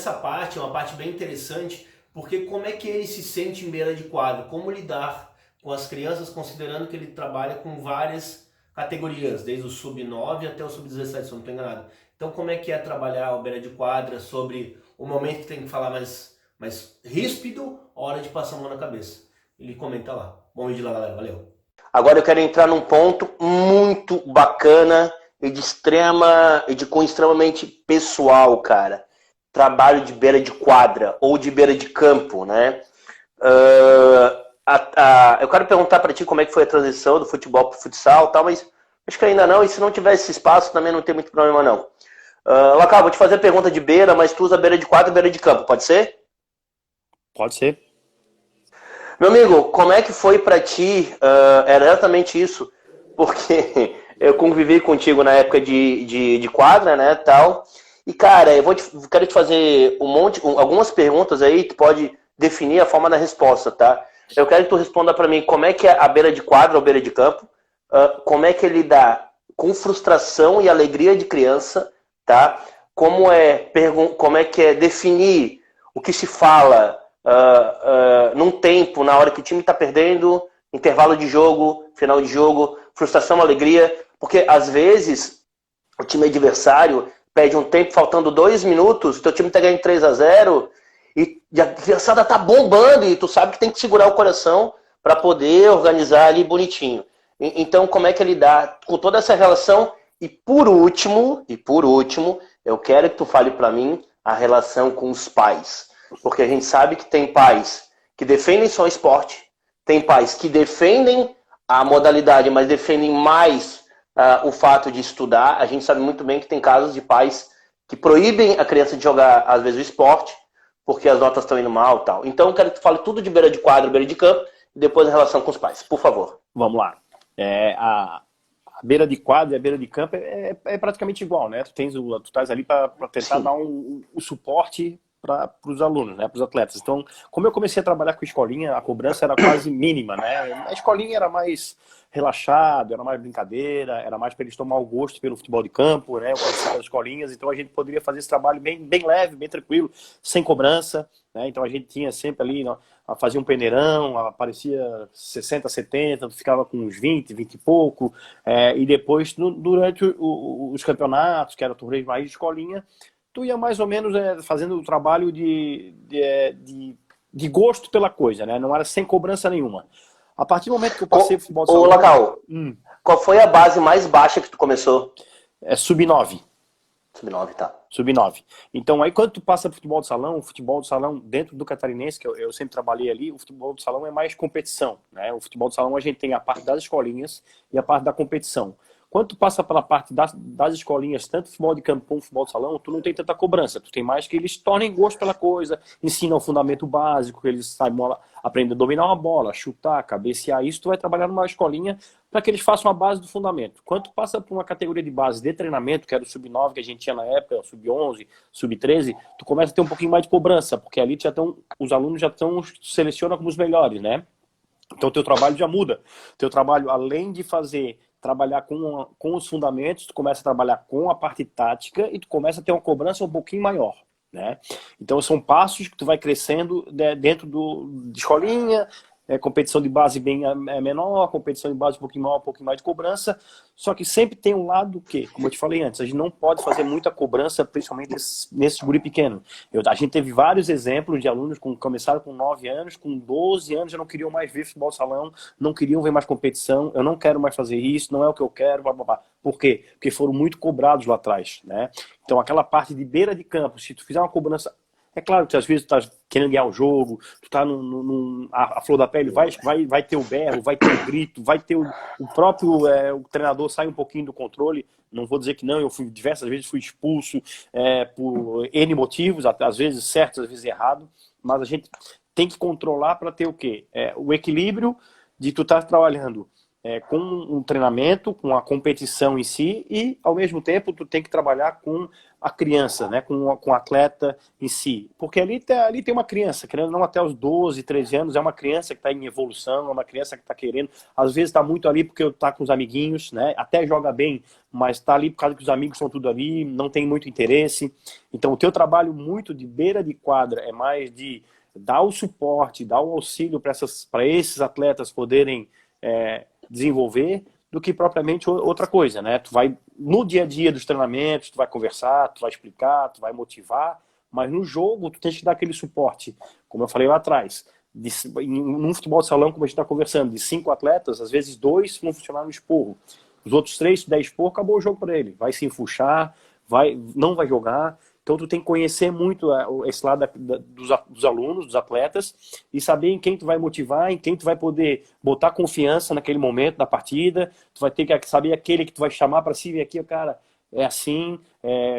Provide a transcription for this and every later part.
essa parte é uma parte bem interessante, porque como é que ele se sente em beira de quadra? Como lidar com as crianças, considerando que ele trabalha com várias categorias, desde o sub-9 até o sub-17, se eu não estou enganado. Então, como é que é trabalhar a beira de quadra sobre o momento que tem que falar mais ríspido, a hora de passar a mão na cabeça? Ele comenta lá. Bom vídeo lá, galera. Valeu. Agora eu quero entrar num ponto muito bacana e de cunho extremamente pessoal, cara. Trabalho de beira de quadra ou de beira de campo, né? Eu quero perguntar para ti como é que foi a transição do futebol para o futsal e tal, mas acho que ainda não, e se não tiver esse espaço também não tem muito problema não. Lacal, vou te fazer a pergunta de beira, mas tu usa beira de quadra e beira de campo, pode ser? Pode ser. Meu amigo, como é que foi pra ti? Era exatamente isso, porque eu convivi contigo na época de quadra, né, tal. E cara, quero te fazer algumas perguntas aí, tu pode definir a forma da resposta, tá? Eu quero que tu responda pra mim como é que é a beira de quadra ou beira de campo, como é que ele dá com frustração e alegria de criança, tá? Como é que é definir o que se fala num tempo, na hora que o time está perdendo, intervalo de jogo, final de jogo, frustração, alegria, porque às vezes o time adversário pede um tempo faltando 2 minutos, teu time está ganhando 3-0 e a criançada tá bombando e tu sabe que tem que segurar o coração para poder organizar ali bonitinho. Então, como é que ele dá com toda essa relação? E por último, eu quero que tu fale para mim a relação com os pais. Porque a gente sabe que tem pais que defendem só o esporte, tem pais que defendem a modalidade, mas defendem mais o fato de estudar. A gente sabe muito bem que tem casos de pais que proíbem a criança de jogar, às vezes, o esporte, porque as notas estão indo mal e tal. Então, eu quero que tu fale tudo de beira de quadra, beira de campo, e depois a relação com os pais, por favor. Vamos lá. A beira de quadra e a beira de campo é praticamente igual, né? Tu estás ali para tentar dar o suporte para os alunos, né, para os atletas. Então, como eu comecei a trabalhar com escolinha, a cobrança era quase mínima, né? A escolinha era mais relaxado, era mais brincadeira, era mais para eles tomar o gosto pelo futebol de campo, né? Eu conhecia as escolinhas, então a gente poderia fazer esse trabalho bem leve, bem tranquilo, sem cobrança, né? Então a gente tinha sempre ali, fazia um peneirão, aparecia 60, 70, ficava com uns 20 e pouco, e depois, durante os campeonatos, que era torneio mais de escolinha, tu ia mais ou menos fazendo o trabalho de gosto pela coisa, né? Não era sem cobrança nenhuma. A partir do momento que eu passei o futebol de salão... Ô, Lacal, qual foi a base mais baixa que tu começou? Sub-9. Sub-9, tá. Sub-9. Então, aí quando tu passa pro futebol de salão dentro do catarinense, que eu sempre trabalhei ali, o futebol de salão é mais competição, né? O futebol de salão a gente tem a parte das escolinhas e a parte da competição. Quando tu passa pela parte das escolinhas, tanto futebol de campo como futebol de salão, tu não tem tanta cobrança. Tu tem mais que eles tornem gosto pela coisa, ensinam o fundamento básico, que eles aprendem a dominar uma bola, chutar, cabecear. Isso tu vai trabalhar numa escolinha para que eles façam a base do fundamento. Quando tu passa por uma categoria de base de treinamento, que era o sub-9 que a gente tinha na época, o sub-11, sub-13, tu começa a ter um pouquinho mais de cobrança, porque ali os alunos já estão selecionam como os melhores, né? Então o teu trabalho já muda. Teu trabalho, além de trabalhar com os fundamentos, tu começa a trabalhar com a parte tática e tu começa a ter uma cobrança um pouquinho maior, né? Então são passos que tu vai crescendo dentro de escolinha, competição de base bem menor, competição de base um pouquinho maior, um pouquinho mais de cobrança, só que sempre tem um lado que, como eu te falei antes, a gente não pode fazer muita cobrança, principalmente nesses guri pequeno. A gente teve vários exemplos de alunos que começaram com 9 anos, com 12 anos já não queriam mais ver futebol salão, não queriam ver mais competição, eu não quero mais fazer isso, não é o que eu quero, blá, blá, blá. Por quê? Porque foram muito cobrados lá atrás, né? Então aquela parte de beira de campo, se tu fizer uma cobrança... É claro que às vezes tu tá querendo ganhar o jogo, tu tá a flor da pele, vai ter o berro, vai ter o grito, vai ter o próprio o treinador sai um pouquinho do controle. Não vou dizer que não, eu diversas vezes fui expulso por N motivos, às vezes certo, às vezes errado, mas a gente tem que controlar para ter o quê? O equilíbrio de tu estar trabalhando com um treinamento, com a competição em si, e ao mesmo tempo tu tem que trabalhar com a criança, né? com o atleta em si. Porque ali tem uma criança, querendo ou não, até os 12, 13 anos, é uma criança que está em evolução, é uma criança que está querendo, às vezes está muito ali porque está com os amiguinhos, né? Até joga bem, mas está ali por causa que os amigos estão tudo ali, não tem muito interesse. Então o teu trabalho muito de beira de quadra é mais de dar o suporte, dar o auxílio para esses atletas poderem desenvolver, do que propriamente outra coisa, né? Tu vai, no dia a dia dos treinamentos, tu vai conversar, tu vai explicar, tu vai motivar, mas no jogo tu tens que dar aquele suporte, como eu falei lá atrás. Num futebol de salão, como a gente está conversando, de 5 atletas, às vezes 2 vão funcionar no esporro. Os outros 3, se der esporro, acabou o jogo para ele. Vai se enfuxar, não vai jogar. Então tu tem que conhecer muito esse lado dos alunos, dos atletas, e saber em quem tu vai motivar, em quem tu vai poder botar confiança naquele momento da partida. Tu vai ter que saber aquele que tu vai chamar para si, e aqui, cara, é assim,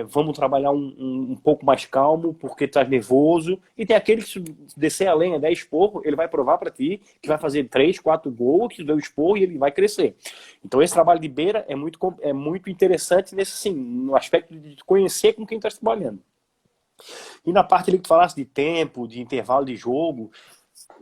vamos trabalhar um pouco mais calmo, porque tu tá nervoso. E tem aquele que, se descer a lenha, der esporro, ele vai provar para ti, que vai fazer 3, 4 gols, que deu esporro e ele vai crescer. Então esse trabalho de beira é muito interessante no aspecto de conhecer com quem está trabalhando. E na parte ali que tu falasse de tempo, de intervalo de jogo,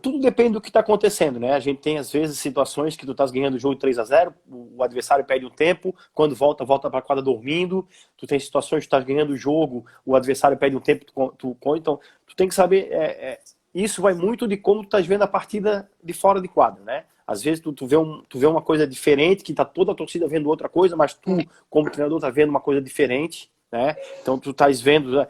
tudo depende do que está acontecendo, né? A gente tem, às vezes, situações que tu estás ganhando o jogo 3-0, o adversário perde um tempo, quando volta para a quadra dormindo. Tu tem situações que tu estás ganhando o jogo, o adversário perde um tempo, então tu tem que saber, isso vai muito de como tu estás vendo a partida de fora de quadra, né? Às vezes tu vê uma coisa diferente, que tá toda a torcida vendo outra coisa, mas tu, como treinador, tá vendo uma coisa diferente, né? Então tu estás vendo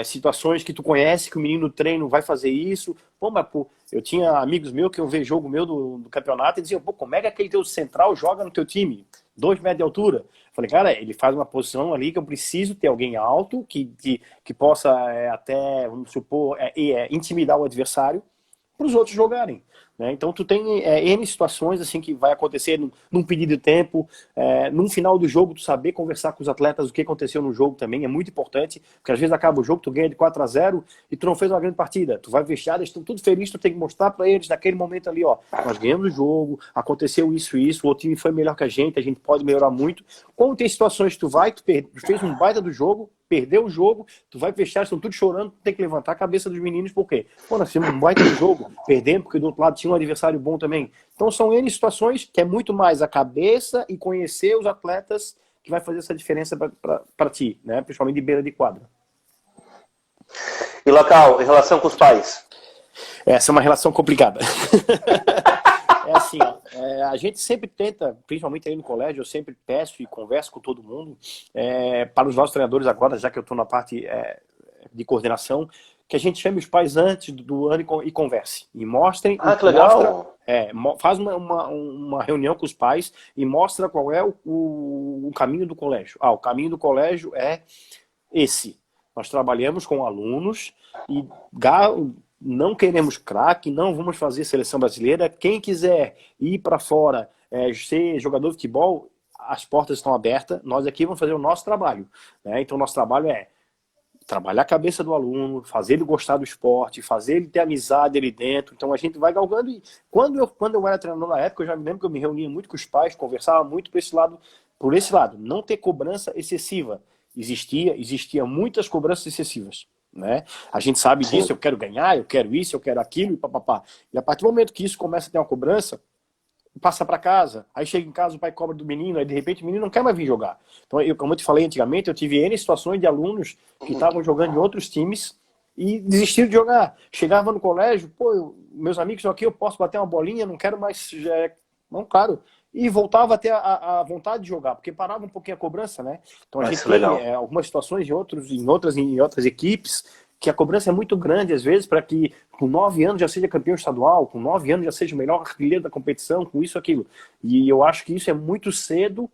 situações que tu conhece, que o menino no treino vai fazer isso. Pô, mas eu tinha amigos meus que eu vejo jogo meu do campeonato e diziam, pô, como é que aquele teu central joga no teu time? 2 metros de altura. Eu falei, cara, ele faz uma posição ali que eu preciso ter alguém alto, que possa até, vamos supor, intimidar o adversário para os outros jogarem. Né? Então tu tem N situações assim que vai acontecer num pedido de tempo, num final do jogo tu saber conversar com os atletas o que aconteceu no jogo também é muito importante, porque às vezes acaba o jogo, tu ganha de 4-0 e tu não fez uma grande partida, tu vai fechar, eles estão tudo felizes, tu tem que mostrar para eles naquele momento ali, ó, nós ganhamos o jogo, aconteceu isso, o outro time foi melhor que a gente pode melhorar muito. Como tem situações que tu fez um baita do jogo, perdeu o jogo, tu vai fechar, estão todos chorando, tu tem que levantar a cabeça dos meninos, por quê? Pô, nós fizemos um baita do jogo, perdemos porque do outro lado tinha um adversário bom também. Então são N situações que é muito mais a cabeça e conhecer os atletas que vai fazer essa diferença para ti, né? Principalmente de beira de quadra. E local, em relação com os pais? Essa é uma relação complicada. É assim, ó, a gente sempre tenta, principalmente aí no colégio, eu sempre peço e converso com todo mundo, para os nossos treinadores agora, já que eu estou na parte de coordenação, que a gente chame os pais antes do ano e converse. E mostrem... que legal! Faz uma reunião com os pais e mostra qual é o caminho do colégio. O caminho do colégio é esse. Nós trabalhamos com alunos e não queremos craque, não vamos fazer seleção brasileira. Quem quiser ir para fora, ser jogador de futebol, as portas estão abertas. Nós aqui vamos fazer o nosso trabalho. Né? Então, nosso trabalho é trabalhar a cabeça do aluno, fazer ele gostar do esporte, fazer ele ter amizade ali dentro. Então, a gente vai galgando. E quando eu era treinador na época, eu já me lembro que eu me reunia muito com os pais, conversava muito por esse lado. Não ter cobrança excessiva. Existia muitas cobranças excessivas. Né? A gente sabe disso, eu quero ganhar, eu quero isso, eu quero aquilo, e papapá. E a partir do momento que isso começa a ter uma cobrança, passa para casa, aí chega em casa, o pai cobra do menino, aí de repente o menino não quer mais vir jogar. Então, como eu te falei antigamente, eu tive N situações de alunos que estavam jogando em outros times e desistiram de jogar. Chegava no colégio, meus amigos estão aqui, eu posso bater uma bolinha, não quero mais... Não, claro. E voltava a ter a vontade de jogar, porque parava um pouquinho a cobrança, né? Então a gente tem algumas situações em outras equipes que a cobrança é muito grande, às vezes, para que com 9 anos já seja campeão estadual, com 9 anos já seja o melhor artilheiro da competição, com isso, aquilo. E eu acho que isso é muito cedo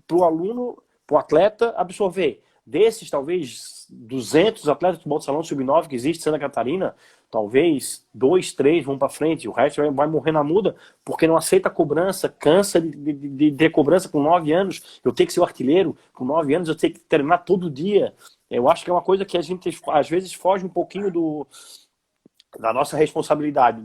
para o aluno, para o atleta absorver. Desses, talvez, 200 atletas de futebol de salão sub-9 que existe em Santa Catarina, talvez 2, 3 vão para frente, o resto vai morrer na muda, porque não aceita a cobrança, cansa de ter cobrança com 9 anos, eu tenho que ser o artilheiro, com 9 anos eu tenho que treinar todo dia. Eu acho que é uma coisa que a gente, às vezes, foge um pouquinho da nossa responsabilidade,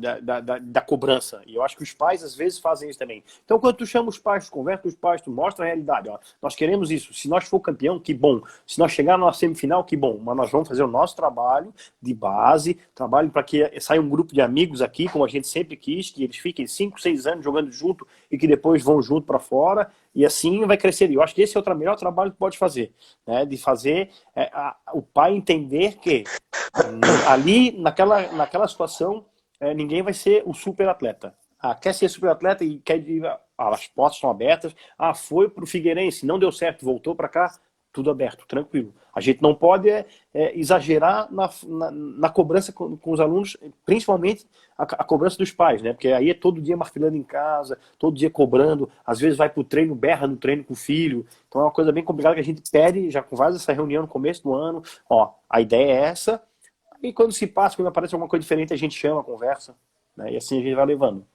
da cobrança. E eu acho que os pais, às vezes, fazem isso também. Então, quando tu chama os pais, tu conversa com os pais, tu mostra a realidade. Ó, nós queremos isso. Se nós for campeão, que bom. Se nós chegar na semifinal, que bom. Mas nós vamos fazer o nosso trabalho de base, trabalho para que saia um grupo de amigos aqui, como a gente sempre quis, que eles fiquem 5, 6 anos jogando junto e que depois vão junto para fora. E assim vai crescer. E eu acho que esse é o melhor trabalho que pode fazer. Né? De fazer o pai entender que ali, naquela situação, ninguém vai ser o super atleta. Quer ser super atleta e quer ir, as portas estão abertas. Foi para o Figueirense, não deu certo, voltou para cá, tudo aberto, tranquilo. A gente não pode exagerar na cobrança com os alunos, principalmente a cobrança dos pais, né? Porque aí é todo dia martelando em casa, todo dia cobrando, às vezes vai para o treino, berra no treino com o filho. Então é uma coisa bem complicada que a gente pede, já faz essa reunião no começo do ano. A ideia é essa. E quando se passa, quando aparece alguma coisa diferente, a gente chama, conversa, né? E assim a gente vai levando.